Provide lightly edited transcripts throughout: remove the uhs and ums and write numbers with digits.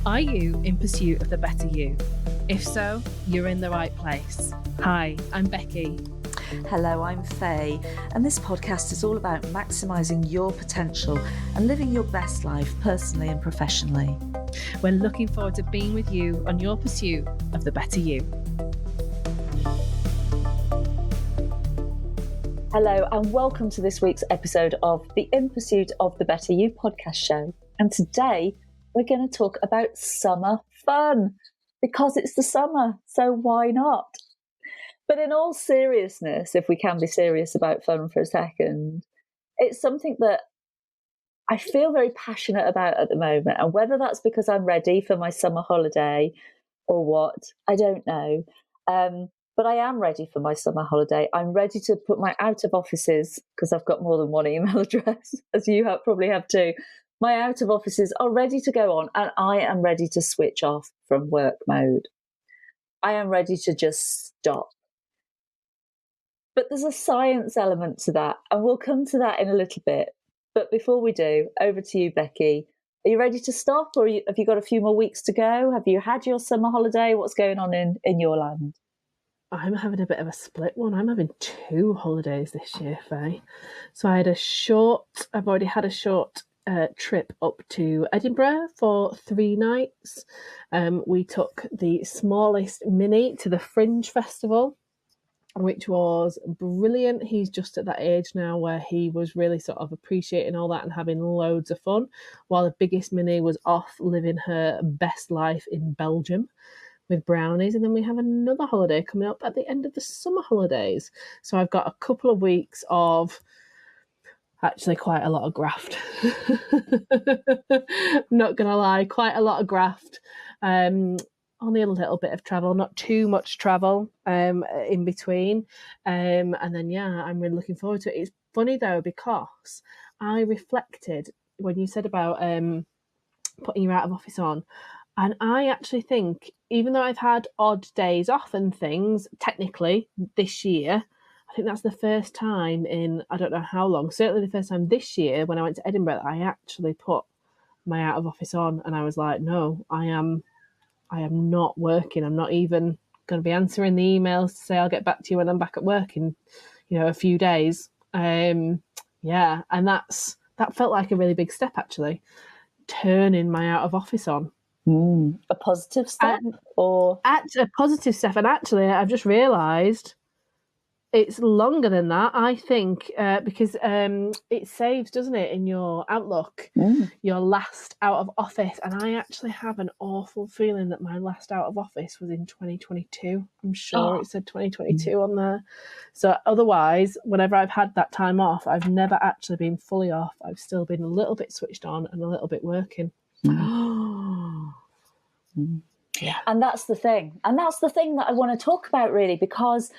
Are you in pursuit of the better you? If so, you're in the right place. Hi, I'm Becki. Hello, I'm Fay, and this podcast is all about maximising your potential and living your best life personally and professionally. We're looking forward to being with you on your pursuit of the better you. Hello, and welcome to this week's episode of the In Pursuit of the Better You podcast show. And today we're going to talk about summer fun because it's the summer, so why not? But in all seriousness, if we can be serious about fun for a second, it's something that I feel very passionate about at the moment. And whether that's because I'm ready for my summer holiday or what, I don't know. But I am ready for my summer holiday. I'm ready to put my out of offices, because I've got more than one email address, as you probably have too. My out of offices are ready to go on, and I am ready to switch off from work mode. I am ready to just stop. But there's a science element to that, and we'll come to that in a little bit. But before we do, over to you, Becki. Are you ready to stop, or have you got a few more weeks to go? Have you had your summer holiday? What's going on in your land? I'm having a bit of a split one. I'm having 2 holidays this year, Faye. So I've already had a short trip up to Edinburgh for 3 nights. We took the smallest Mini to the Fringe Festival, which was brilliant. He's just at that age now where he was really sort of appreciating all that and having loads of fun, while the biggest Mini was off living her best life in Belgium with brownies. And then we have another holiday coming up at the end of the summer holidays. So I've got a couple of weeks of actually quite a lot of graft. Not gonna lie, quite a lot of graft. Only a little bit of travel, not too much travel in between. And then, I'm really looking forward to it. It's funny though, because I reflected when you said about putting your out of office on. And I actually think, even though I've had odd days off and things, technically this year, I think that's the first time in, I don't know how long, certainly the first time this year when I went to Edinburgh, that I actually put my out of office on. And I was like, no, I am not working. I'm not even going to be answering the emails to say I'll get back to you when I'm back at work in, a few days. And that felt like a really big step, actually, turning my out of office on. A positive step? Or a positive step. And actually, I've just realised it's longer than that, I think, because it saves, doesn't it, in your Outlook, your last out of office. And I actually have an awful feeling that my last out of office was in 2022. I'm sure it said 2022 on there. So otherwise, whenever I've had that time off, I've never actually been fully off. I've still been a little bit switched on and a little bit working. Yeah. And that's the thing. And that's the thing that I want to talk about, really, because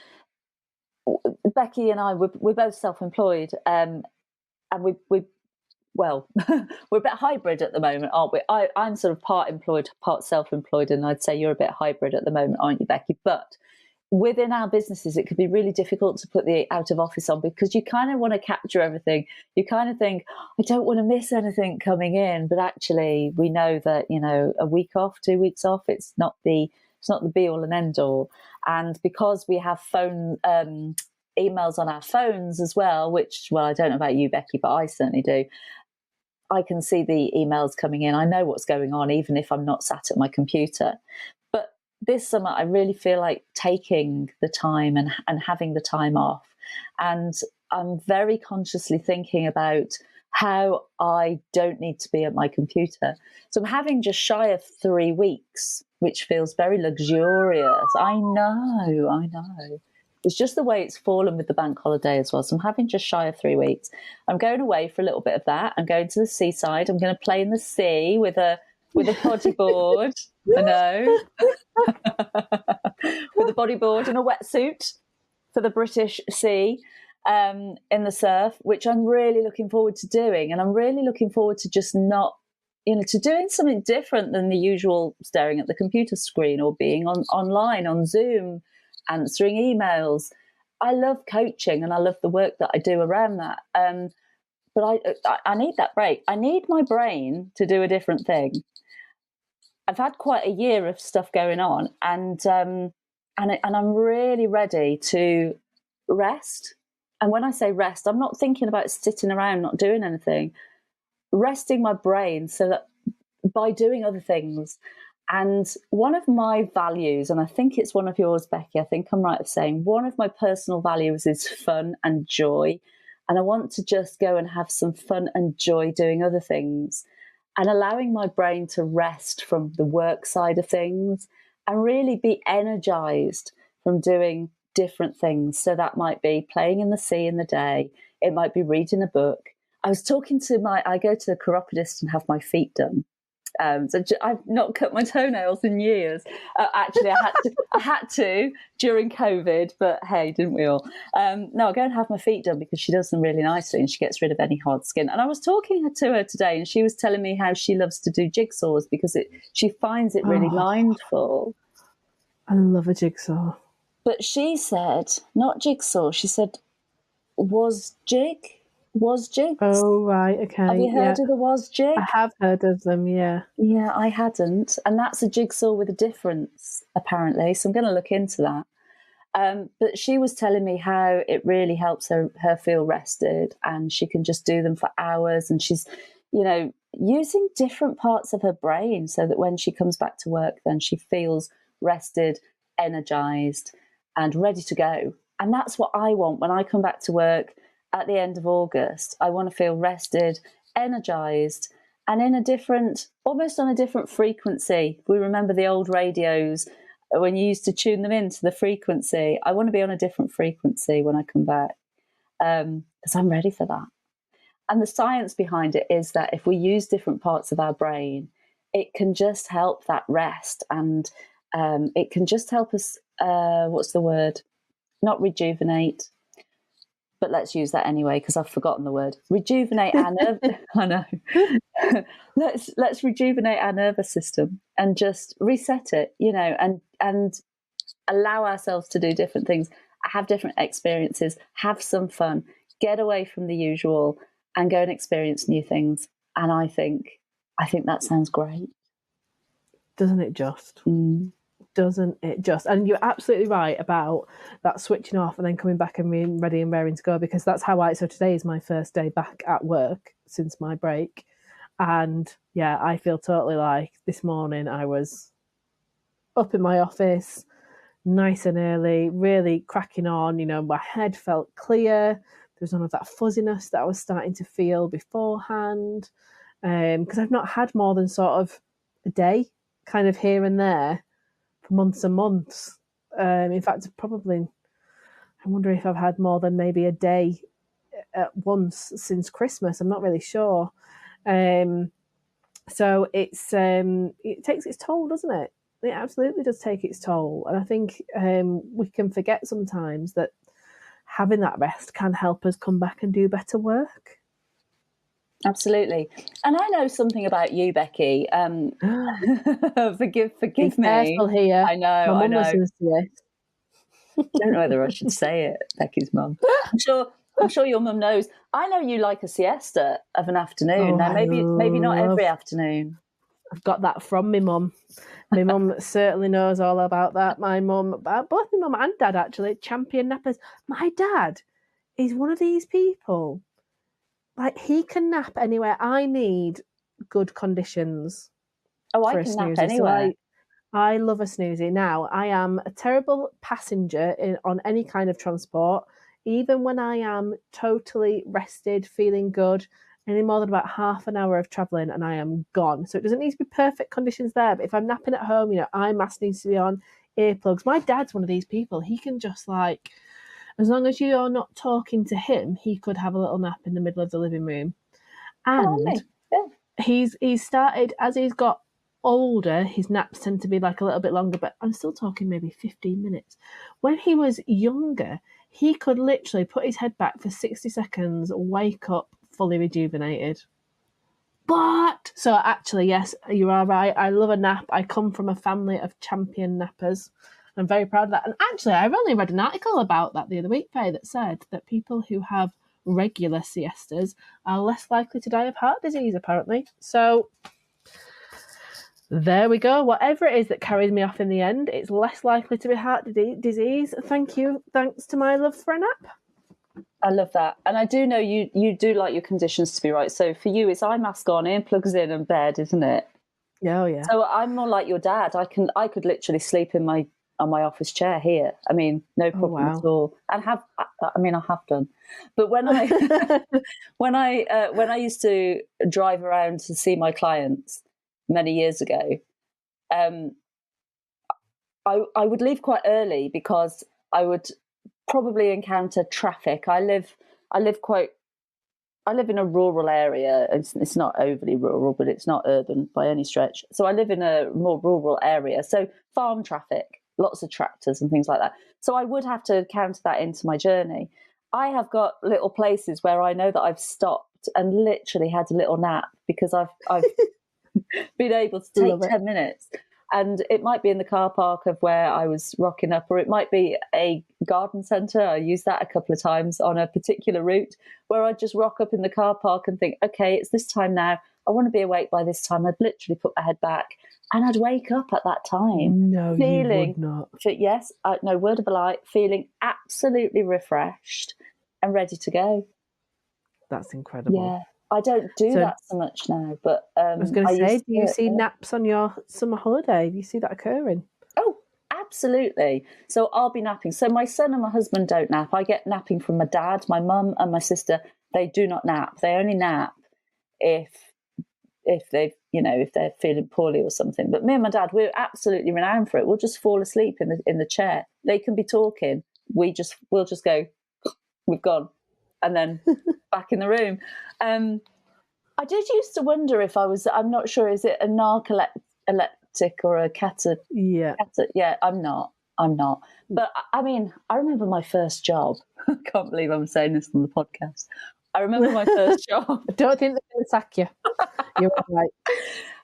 Becki and I, we're both self-employed, and we're a bit hybrid at the moment, aren't we? I'm sort of part employed, part self-employed, and I'd say you're a bit hybrid at the moment, aren't you, Becki? But within our businesses, it could be really difficult to put the out of office on, because you kind of want to capture everything. You kind of think, I don't want to miss anything coming in, but actually we know that, a week off, 2 weeks off, it's not the be all and end all. And because we have phone emails on our phones as well, which, well, I don't know about you, Becki, but I certainly do. I can see the emails coming in. I know what's going on, even if I'm not sat at my computer. But this summer, I really feel like taking the time and having the time off. And I'm very consciously thinking about how I don't need to be at my computer. So I'm having just shy of 3 weeks, which feels very luxurious. I know. It's just the way it's fallen with the bank holiday as well. So I'm having just shy of 3 weeks. I'm going away for a little bit of that. I'm going to the seaside. I'm going to play in the sea with a bodyboard. I know. With a bodyboard and a wetsuit for the British Sea, in the surf, which I'm really looking forward to doing. And I'm really looking forward to just not, to doing something different than the usual staring at the computer screen or being online on Zoom, answering emails. I love coaching and I love the work that I do around that. But I need that break. I need my brain to do a different thing. I've had quite a year of stuff going on, and I'm really ready to rest. And when I say rest, I'm not thinking about sitting around not doing anything. Resting my brain so that by doing other things. And one of my values, and I think it's one of yours, Becki, I think I'm right of saying, one of my personal values is fun and joy. And I want to just go and have some fun and joy doing other things and allowing my brain to rest from the work side of things and really be energized from doing different things. So that might be playing in the sea in the day. It might be reading a book. I was talking to I go to the chiropodist and have my feet done. So I've not cut my toenails in years. Actually, I had to during COVID, but hey, didn't we all? No, I go and have my feet done because she does them really nicely and she gets rid of any hard skin. And I was talking to her today, and she was telling me how she loves to do jigsaws because she finds it really mindful. I love a jigsaw. But she said, not jigsaw. She said, was jigs. Oh, right, okay. Have you heard of the was jig? I have heard of them, yeah. Yeah, I hadn't. And that's a jigsaw with a difference, apparently. So I'm going to look into that. But she was telling me how it really helps her feel rested, and she can just do them for hours. And she's, using different parts of her brain so that when she comes back to work, then she feels rested, energized, and ready to go. And that's what I want when I come back to work at the end of August. I want to feel rested, energized, and almost on a different frequency. We remember the old radios when you used to tune them into the frequency. I want to be on a different frequency when I come back because I'm ready for that. And the science behind it is that if we use different parts of our brain, it can just help that rest, and it can just help us, what's the word? Not rejuvenate, but let's use that anyway because I've forgotten the word. Rejuvenate our nerve. I know. let's rejuvenate our nervous system and just reset it, and allow ourselves to do different things, have different experiences, have some fun, get away from the usual, and go and experience new things. And I think that sounds great. Doesn't it just? Doesn't it just? And you're absolutely right about that switching off and then coming back and being ready and raring to go, because that's how so today is my first day back at work since my break. And yeah, I feel totally like this morning I was up in my office nice and early, really cracking on. My head felt clear. There was none of that fuzziness that I was starting to feel beforehand, because I've not had more than sort of a day kind of here and there for months and months. In fact, probably, I wonder if I've had more than maybe a day at once since Christmas. I'm not really sure. So it takes its toll, doesn't it? It absolutely does take its toll. And I think we can forget sometimes that having that rest can help us come back and do better work. Absolutely. And I know something about you, Becki. Forgive me. Careful here. I know. My mum listens to this. I don't know whether I should say it, Becki's mum. I'm sure your mum knows. I know you like a siesta of an afternoon. Now, maybe not every afternoon. I've got that from my mum. My mum certainly knows all about that. My mum, both my mum and dad actually, champion nappers. My dad is one of these people. Like, he can nap anywhere. I need good conditions. Oh, I can nap anywhere. So I love a snoozy. Now, I am a terrible passenger on any kind of transport. Even when I am totally rested, feeling good, any more than about half an hour of travelling and I am gone. So it doesn't need to be perfect conditions there. But if I'm napping at home, eye mask needs to be on, earplugs. My dad's one of these people. He can just as long as you're not talking to him, he could have a little nap in the middle of the living room. And he's started, as he's got older, his naps tend to be a little bit longer, but I'm still talking maybe 15 minutes. When he was younger, he could literally put his head back for 60 seconds, wake up fully rejuvenated. So actually, yes, you are right. I love a nap. I come from a family of champion nappers. I'm very proud of that. And actually, I've only read an article about that the other week, Faye, that said that people who have regular siestas are less likely to die of heart disease, apparently. So There we go. Whatever it is that carries me off in the end, it's less likely to be heart disease. Thanks to my love for a nap. I love that. And I do know you do like your conditions to be right. So for you, it's eye mask on, earplugs in and bed, isn't it? Oh, yeah. So I'm more like your dad. I could literally sleep on my office chair here. I mean, no problem at all. And I have done. But when I when I used to drive around to see my clients many years ago, I would leave quite early because I would probably encounter traffic. I live in a rural area. It's not overly rural, but it's not urban by any stretch. So I live in a more rural area. So farm traffic, lots of tractors and things like that. So I would have to counter that into my journey. I have got little places where I know that I've stopped and literally had a little nap because I've been able to take 10 minutes. And it might be in the car park of where I was rocking up, or it might be a garden centre. I used that a couple of times on a particular route where I'd just rock up in the car park and think, okay, it's this time now. I want to be awake by this time. I'd literally put my head back and I'd wake up at that time. No, you would not. Yes, no word of a lie, feeling absolutely refreshed and ready to go. That's incredible. Yeah. I don't do that so much now, but I was going to say, do you see naps on your summer holiday? Do you see that occurring? Oh, absolutely. So I'll be napping. So my son and my husband don't nap. I get napping from my dad, my mum, and my sister. They do not nap. They only nap if they're feeling poorly or something. But me and my dad, we're absolutely renowned for it. We'll just fall asleep in the chair. They can be talking. We'll just go, we've gone. And then back in the room. I did used to wonder if I'm not sure, is it a narcoleptic or a cata? Yeah. Yeah, I'm not. But I mean, I remember my first job. I can't believe I'm saying this on the podcast. I remember my first job. I don't think they're going to sack you. You're right.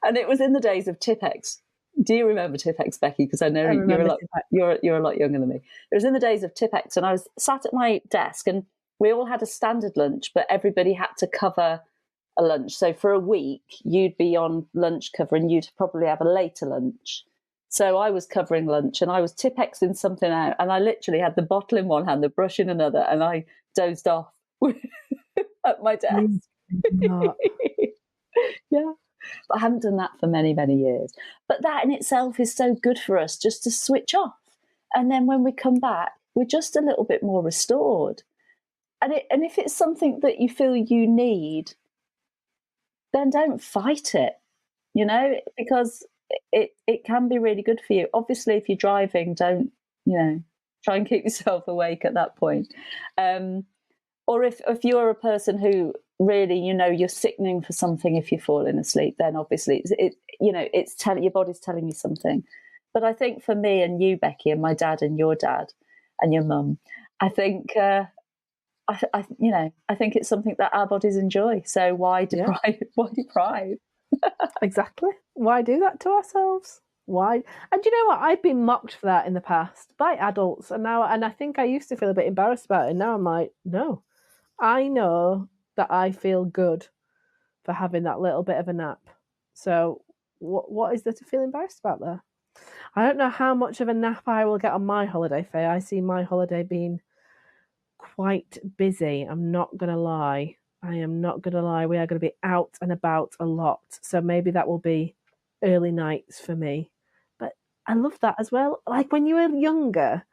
And it was in the days of Tipex. Do you remember Tipex, Becki? Because I know you're a lot younger than me. It was in the days of Tipex, and I was sat at my desk, and we all had a standard lunch, but everybody had to cover a lunch. So for a week, you'd be on lunch cover, and you'd probably have a later lunch. So I was covering lunch, and I was Tipexing something out, and I literally had the bottle in one hand, the brush in another, and I dozed off at my desk. Yeah. But I haven't done that for many, many years. But that in itself is so good for us, just to switch off. And then when we come back, we're just a little bit more restored. And if it's something that you feel you need, then don't fight it, because it can be really good for you. Obviously, if you're driving, don't, try and keep yourself awake at that point. Or if you're a person who really, you're sickening for something if you're falling asleep, then obviously your body's telling you something. But I think for me and you, Becki, and my dad and your dad and your mum, I think I think it's something that our bodies enjoy. So why deprive? Yeah. Why deprive? Exactly. Why do that to ourselves? Why? And you know what? I've been mocked for that in the past by adults, and I think I used to feel a bit embarrassed about it. And now I'm like, no, I know that I feel good for having that little bit of a nap. So what is there to feel embarrassed about there? I don't know how much of a nap I will get on my holiday, Faye. I see my holiday being quite busy. I'm not going to lie. I am not going to lie. We are going to be out and about a lot. So maybe that will be early nights for me. But I love that as well. Like when you were younger,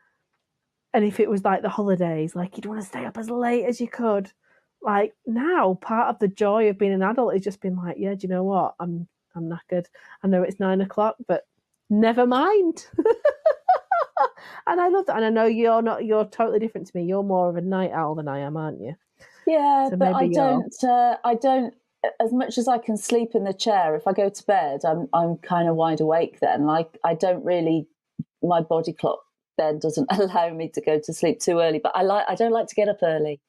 and if it was like the holidays, like you'd want to stay up as late as you could. Like now, part of the joy of being an adult is just being like, yeah, do you know what? I'm knackered. I know it's 9 o'clock, but never mind. And I love that. And I know you're totally different to me. You're more of a night owl than I am, aren't you? Yeah, so but I don't, as much as I can sleep in the chair, if I go to bed, I'm kind of wide awake then. Like I don't really, my body clock then doesn't allow me to go to sleep too early, but I don't like to get up early.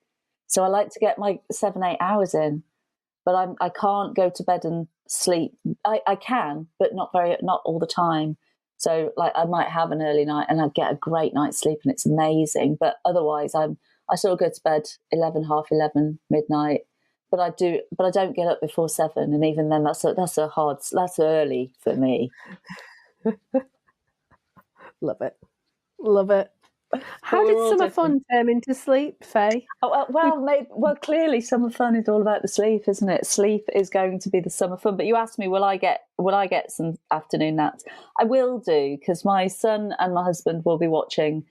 So I like to get my 7-8 hours in, but I can't go to bed and sleep. I can, but not all the time. So like I might have an early night and I get a great night's sleep and it's amazing. But otherwise I sort of go to bed 11, half 11, midnight, but I don't get up before 7, and even then that's early for me. Love it. How did summer fun turn into sleep, Faye? Well, clearly summer fun is all about the sleep, isn't it? Sleep is going to be the summer fun. But you asked me, will I get some afternoon naps? I will do, because my son and my husband will be watching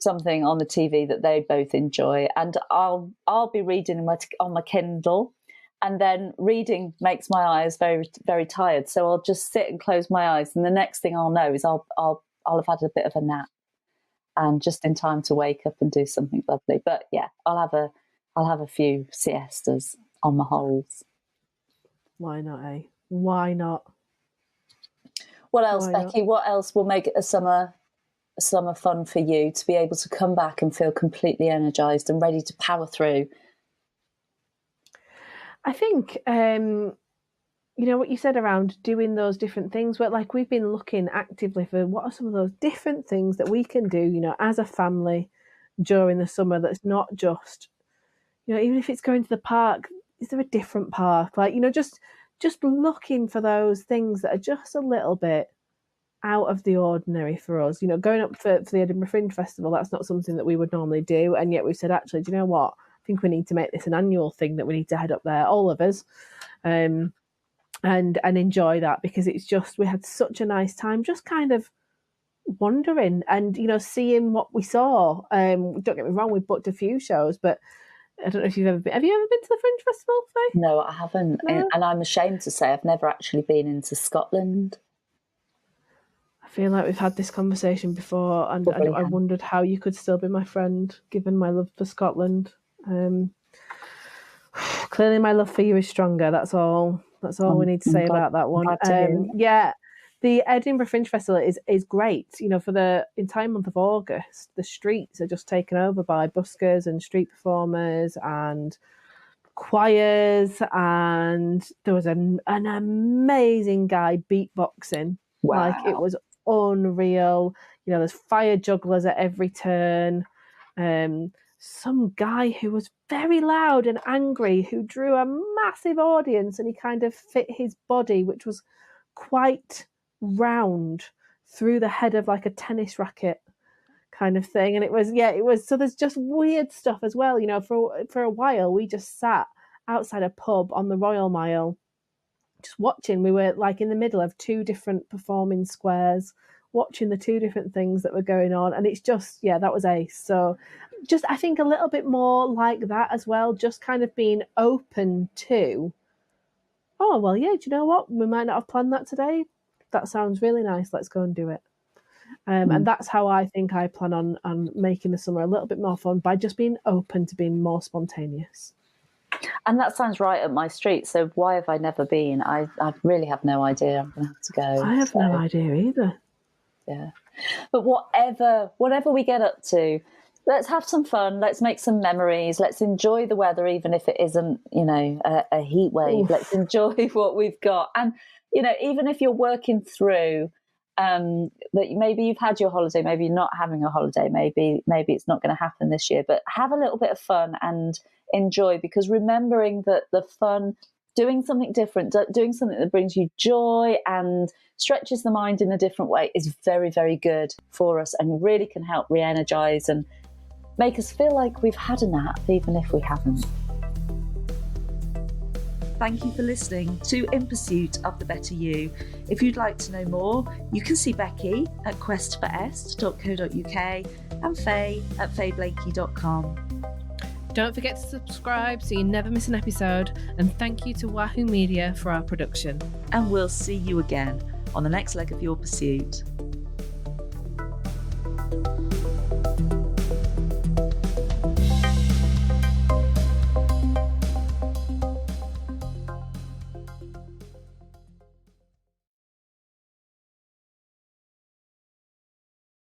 something on the TV that they both enjoy, and I'll be reading on my Kindle, and then reading makes my eyes very, very tired. So I'll just sit and close my eyes, and the next thing I'll know is I'll have had a bit of a nap, and just in time to wake up and do something lovely. But yeah, I'll have a few siestas on my holes. Why not, eh? Why not? What else, Becki? What else will make it a summer fun for you, to be able to come back and feel completely energized and ready to power through? I think, you know, what you said around doing those different things, but like we've been looking actively for what are some of those different things that we can do, you know, as a family during the summer, that's not just, you know, even if it's going to the park, is there a different park? Like, you know, just looking for those things that are just a little bit out of the ordinary for us. You know, going up for the Edinburgh Fringe Festival, that's not something that we would normally do, and yet we've said, actually, do you know what, I think we need to make this an annual thing, that we need to head up there, all of us, and enjoy that, because it's just, we had such a nice time just kind of wandering and, you know, seeing what we saw. Don't get me wrong, we booked a few shows, but I don't know if you've ever been. Have you ever been to the Fringe Festival, Faye? No, I haven't. No? And I'm ashamed to say I've never actually been into Scotland. I feel like we've had this conversation before, and I wondered how you could still be my friend, given my love for Scotland. Clearly my love for you is stronger. That's all we need to say about that one. Yeah, the Edinburgh Fringe Festival is great. You know, for the entire month of August, the streets are just taken over by buskers and street performers and choirs, and there was an amazing guy beatboxing. Wow. Like, it was unreal. You know, there's fire jugglers at every turn. Some guy who was very loud and angry, who drew a massive audience, and he kind of fit his body, which was quite round, through the head of like a tennis racket kind of thing. And it was so there's just weird stuff as well. You know, for a while we just sat outside a pub on the Royal Mile just watching. We were like in the middle of two different performing squares, watching the two different things that were going on, and it's just, yeah, that was ace. So just, I think a little bit more like that as well, just kind of being open to, oh, well, yeah, do you know what? We might not have planned that today. That sounds really nice. Let's go and do it. And that's how I think I plan on making the summer a little bit more fun, by just being open to being more spontaneous. And that sounds right up my street. So why have I never been? I really have no idea. I'm going to have to go. I have no idea either. Yeah. But whatever we get up to, let's have some fun. Let's make some memories. Let's enjoy the weather, even if it isn't, you know, a heat wave. Oof. Let's enjoy what we've got. And, you know, even if you're working through that, maybe you've had your holiday, maybe you're not having a holiday, maybe it's not going to happen this year, but have a little bit of fun and enjoy, because remembering that the fun, doing something different, doing something that brings you joy and stretches the mind in a different way, is very, very good for us, and really can help re-energise and make us feel like we've had a nap, even if we haven't. Thank you for listening to In Pursuit of the Better You. If you'd like to know more, you can see Becki at questforest.co.uk and Fay at fayblakey.com. Don't forget to subscribe so you never miss an episode, and thank you to Wahoo Media for our production. And we'll see you again on the next leg of your pursuit.